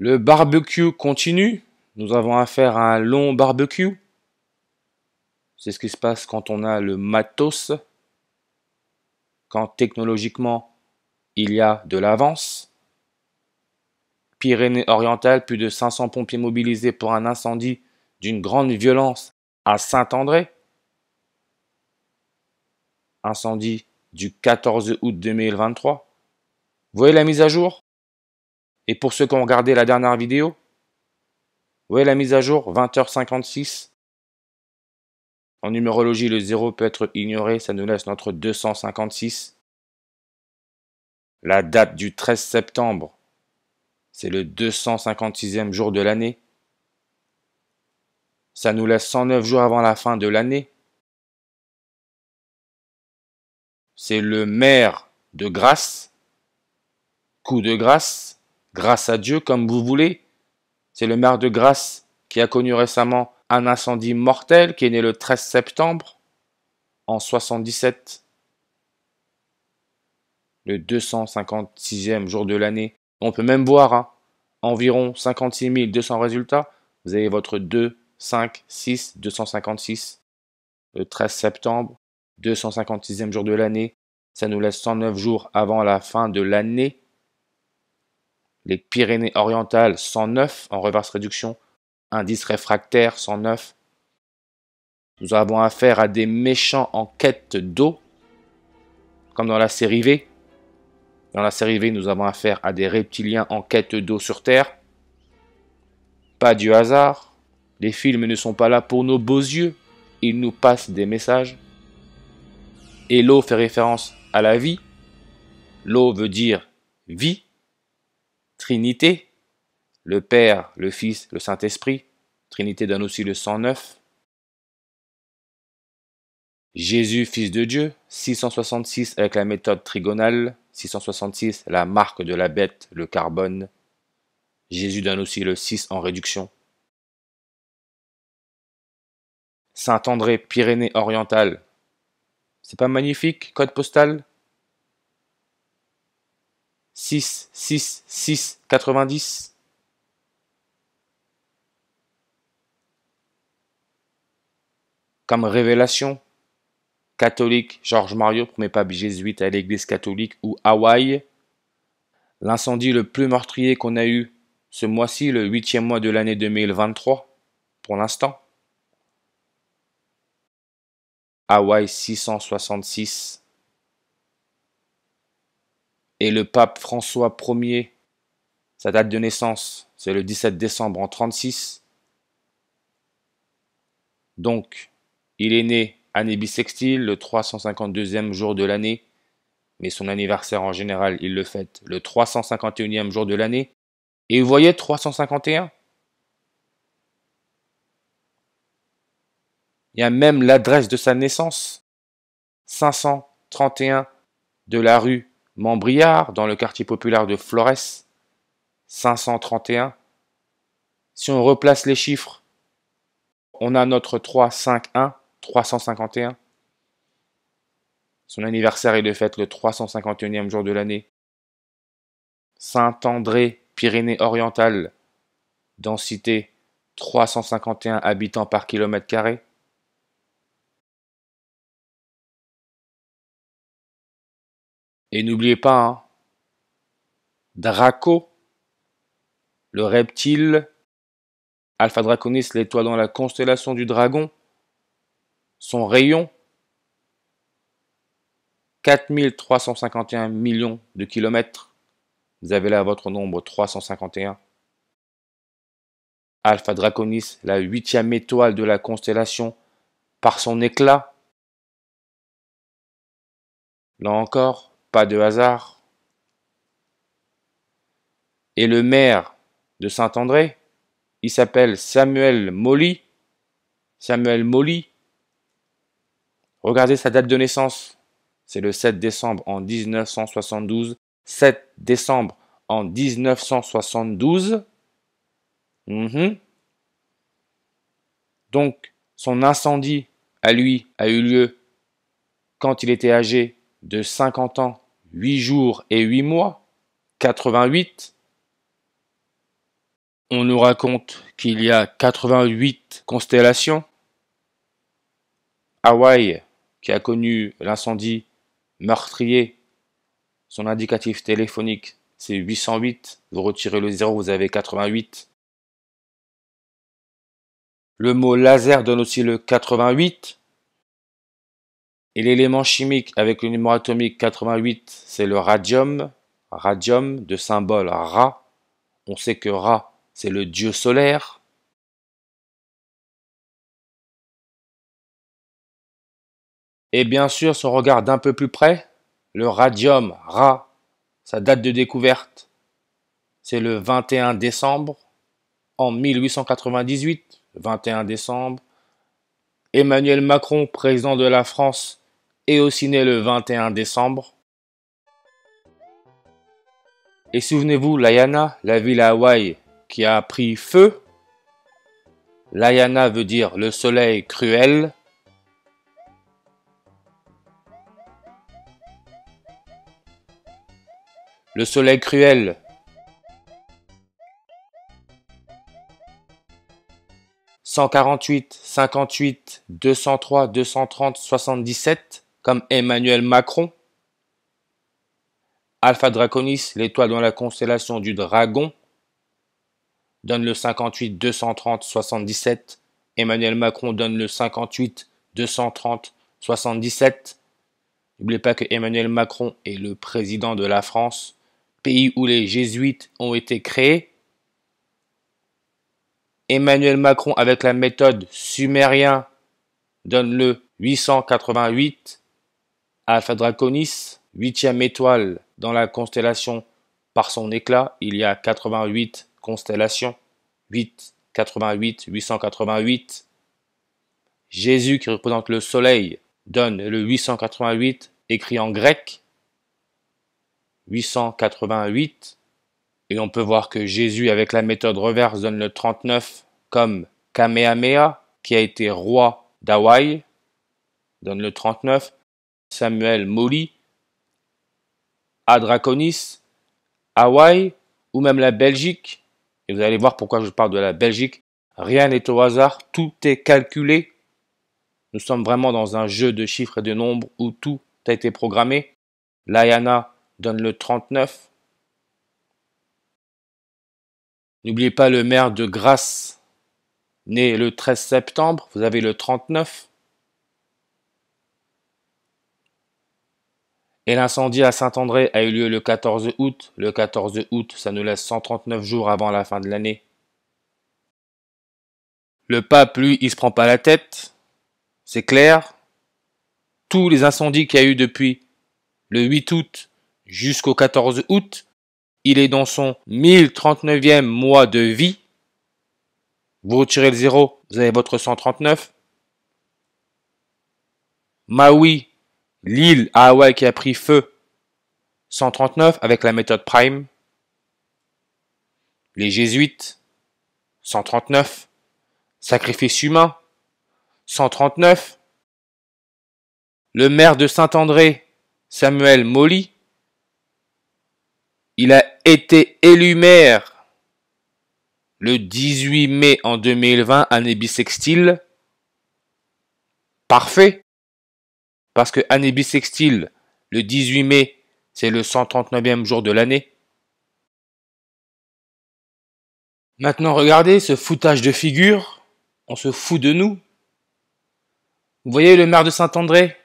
Le barbecue continue. Nous avons affaire à un long barbecue. C'est ce qui se passe quand on a le matos, quand technologiquement il y a de l'avance. Pyrénées-Orientales, plus de 500 pompiers mobilisés pour un incendie d'une grande violence à Saint-André. Incendie du 14 août 2023. Vous voyez la mise à jour? Et pour ceux qui ont regardé la dernière vidéo, vous voyez la mise à jour, 20h56. En numérologie, le 0 peut être ignoré, ça nous laisse notre 256. La date du 13 septembre, c'est le 256e jour de l'année. Ça nous laisse 109 jours avant la fin de l'année. C'est le maire de grâce, coup de grâce, grâce à Dieu, comme vous voulez. C'est le maire de grâce qui a connu récemment un incendie mortel qui est né le 13 septembre en 77. Le 256e jour de l'année. On peut même voir environ 56 200 résultats. Vous avez votre 2, 5, 6, 256. Le 13 septembre, 256e jour de l'année. Ça nous laisse 109 jours avant la fin de l'année. Les Pyrénées-Orientales, 109 en reverse réduction. Indice réfractaire, 109. Nous avons affaire à des méchants en quête d'eau, comme dans la série V. Dans la série V, nous avons affaire à des reptiliens en quête d'eau sur Terre. Pas du hasard. Les films ne sont pas là pour nos beaux yeux. Ils nous passent des messages. Et l'eau fait référence à la vie. L'eau veut dire vie. Trinité. Le Père, le Fils, le Saint-Esprit. Trinité donne aussi le 109. Jésus, Fils de Dieu, 666 avec la méthode trigonale, 666 la marque de la bête, le carbone. Jésus donne aussi le 6 en réduction. Saint-André, Pyrénées-Orientales. C'est pas magnifique, code postal? 6, 6, 6, 90. Comme révélation, catholique, Georges Mariot, premier pape jésuite à l'église catholique, ou Hawaï. L'incendie le plus meurtrier qu'on a eu ce mois-ci, le 8e mois de l'année 2023, pour l'instant. Hawaï 666. Et le pape François Ier, sa date de naissance, c'est le 17 décembre en 36. Donc, il est né année bissextile, le 352e jour de l'année, mais son anniversaire en général, il le fête le 351e jour de l'année. Et vous voyez 351? Il y a même l'adresse de sa naissance, 531 de la rue Montbriard, dans le quartier populaire de Flores, 531. Si on replace les chiffres, on a notre 351, 351. Son anniversaire est de fête le 351e jour de l'année. Saint-André, Pyrénées-Orientales, densité 351 habitants par kilomètre carré. Et n'oubliez pas, Draco, le reptile, Alpha Draconis, l'étoile dans la constellation du dragon, son rayon, 4351 millions de kilomètres. Vous avez là votre nombre 351. Alpha Draconis, la 8e étoile de la constellation, par son éclat. Là encore, pas de hasard. Et le maire de Saint-André, il s'appelle Samuel Molly. Samuel Molly. Regardez sa date de naissance. C'est le 7 décembre en 1972. 7 décembre en 1972. Donc, son incendie, à lui, a eu lieu quand il était âgé de 50 ans, 8 jours et 8 mois, 88. On nous raconte qu'il y a 88 constellations. Hawaï, qui a connu l'incendie meurtrier, son indicatif téléphonique, c'est 808. Vous retirez le 0, vous avez 88. Le mot laser donne aussi le 88. Et l'élément chimique avec le numéro atomique 88, c'est le radium. Radium de symbole Ra. On sait que Ra, c'est le dieu solaire. Et bien sûr, si on regarde d'un peu plus près, le radium Ra, sa date de découverte, c'est le 21 décembre en 1898. 21 décembre. Emmanuel Macron, président de la France, est aussi né le 21 décembre. Et souvenez-vous, Lahaina, la ville à Hawaï qui a pris feu. Lahaina veut dire le soleil cruel. Le soleil cruel, « 148, 58, 203, 230, 77, comme Emmanuel Macron. Alpha Draconis, l'étoile dans la constellation du Dragon, donne le 58, 230, 77. Emmanuel Macron donne le 58, 230, 77. N'oubliez pas que Emmanuel Macron est le président de la France, pays où les jésuites ont été créés. Emmanuel Macron, avec la méthode sumérien, donne le 888. Alpha Draconis, 8e étoile dans la constellation par son éclat. Il y a 88 constellations. 8, 88, 888. Jésus, qui représente le soleil, donne le 888, écrit en grec. 888. Et on peut voir que Jésus, avec la méthode reverse, donne le 39, comme Kamehameha, qui a été roi d'Hawaï, donne le 39. Samuel Moli, Adraconis, Hawaï, ou même la Belgique. Et vous allez voir pourquoi je parle de la Belgique. Rien n'est au hasard, tout est calculé. Nous sommes vraiment dans un jeu de chiffres et de nombres où tout a été programmé. Lahaina donne le 39. N'oubliez pas le maire de Grasse, né le 13 septembre, vous avez le 39. Et l'incendie à Saint-André a eu lieu le 14 août. Le 14 août, ça nous laisse 139 jours avant la fin de l'année. Le pape, lui, il se prend pas la tête. C'est clair. Tous les incendies qu'il y a eu depuis le 8 août jusqu'au 14 août, il est dans son 1039e mois de vie. Vous retirez le 0, vous avez votre 139. Maui, l'île à Hawaï qui a pris feu, 139 avec la méthode Prime. Les jésuites, 139. Sacrifice humain, 139. Le maire de Saint-André, Samuel Moli, il a été élu maire le 18 mai en 2020, année bissextile. Parfait. Parce que année bissextile, le 18 mai, c'est le 139e jour de l'année. Maintenant, regardez ce foutage de figure. On se fout de nous. Vous voyez le maire de Saint-André,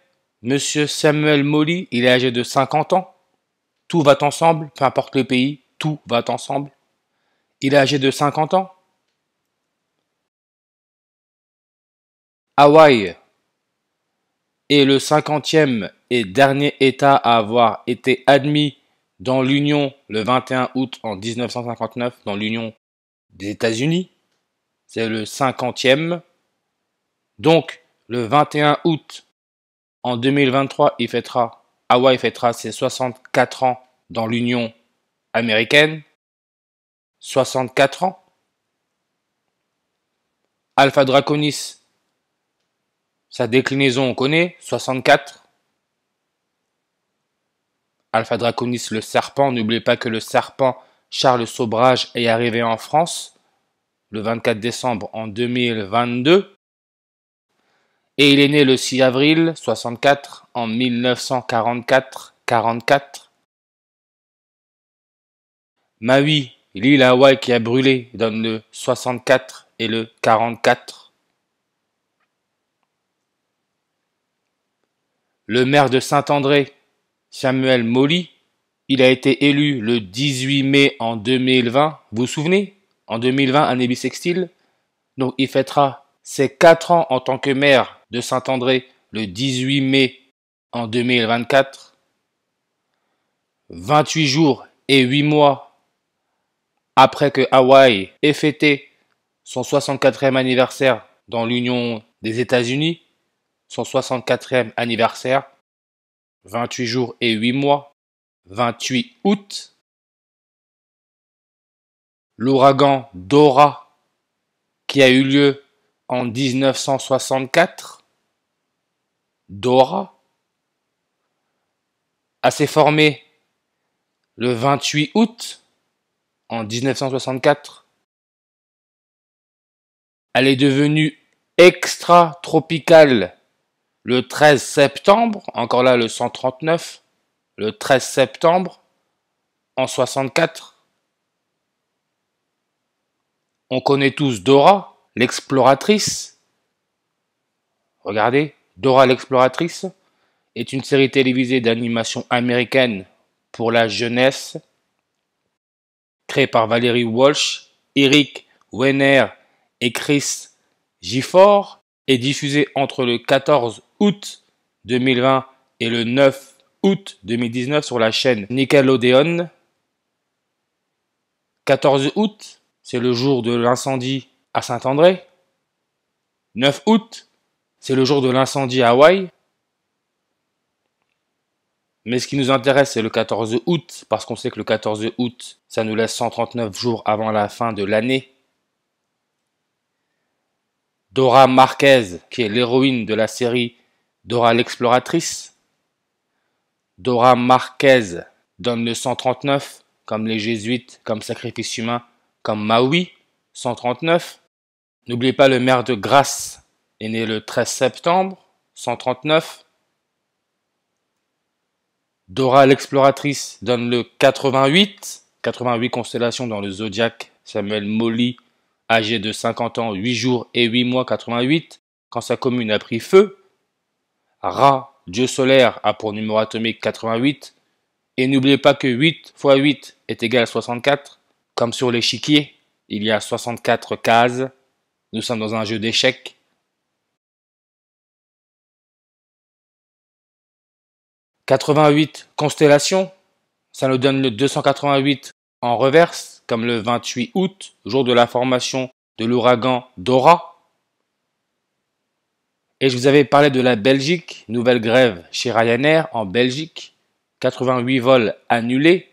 Monsieur Samuel Moli, il est âgé de 50 ans. Tout va ensemble, peu importe le pays, tout va ensemble. Il est âgé de 50 ans. Hawaï est le 50e et dernier État à avoir été admis dans l'Union le 21 août en 1959, dans l'Union des États-Unis. C'est le 50e. Donc, le 21 août en 2023, Hawaï fêtera ses 64 ans dans l'Union américaine. 64 ans. Alpha Draconis, sa déclinaison on connaît, 64. Alpha Draconis, le serpent, n'oubliez pas que le serpent Charles Sobrage est arrivé en France le 24 décembre en 2022. Et il est né le 6 avril 64 en 1944. Maui, l'île Hawaï qui a brûlé, donne le 64 et le 44. Le maire de Saint-André, Samuel Molly, il a été élu le 18 mai en 2020. Vous vous souvenez? En 2020, année bissextile. Donc il fêtera ses 4 ans en tant que maire de Saint-André le 18 mai en 2024. 28 jours et 8 mois après que Hawaï ait fêté son 64e anniversaire dans l'Union des États-Unis, son 64e anniversaire, 28 jours et 8 mois, 28 août, l'ouragan Dora qui a eu lieu en 1964, Dora, s'est formé le 28 août en 1964. Elle est devenue extra-tropicale le 13 septembre, encore là le 139, le 13 septembre en 64. On connaît tous Dora, l'exploratrice. Regardez, Dora l'exploratrice est une série télévisée d'animation américaine pour la jeunesse, créée par Valérie Walsh, Eric Weiner et Chris Gifford, et diffusée entre le 14 août 2020 et le 9 août 2019 sur la chaîne Nickelodeon. 14 août, c'est le jour de l'incendie à Saint-André. 9 août, c'est le jour de l'incendie à Hawaï. Mais ce qui nous intéresse, c'est le 14 août, parce qu'on sait que le 14 août, ça nous laisse 139 jours avant la fin de l'année. Dora Marquez, qui est l'héroïne de la série Dora l'exploratrice. Dora Marquez donne le 139, comme les jésuites, comme sacrifice humain, comme Maui, 139. N'oubliez pas le maire de Grasse est né le 13 septembre, 139. Dora l'exploratrice donne le 88, 88 constellations dans le zodiaque. Samuel Molly, âgé de 50 ans, 8 jours et 8 mois, 88, quand sa commune a pris feu. Ra, dieu solaire, a pour numéro atomique 88. Et n'oubliez pas que 8 fois 8 est égal à 64. Comme sur l'échiquier, il y a 64 cases. Nous sommes dans un jeu d'échecs. 88 constellations, ça nous donne le 288 en reverse, comme le 28 août, jour de la formation de l'ouragan Dora. Et je vous avais parlé de la Belgique, nouvelle grève chez Ryanair en Belgique, 88 vols annulés.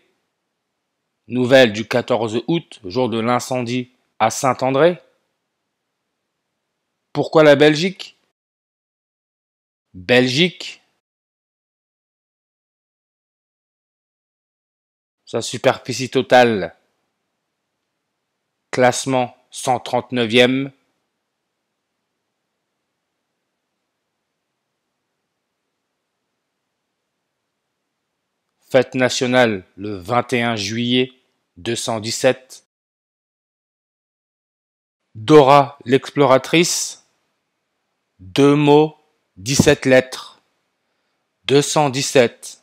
Nouvelle du 14 août, jour de l'incendie à Saint-André. Pourquoi la Belgique? Belgique, sa superficie totale, classement 139e. Fête nationale le 21 juillet, 217. Dora l'exploratrice, 2 mots, 17 lettres. 217.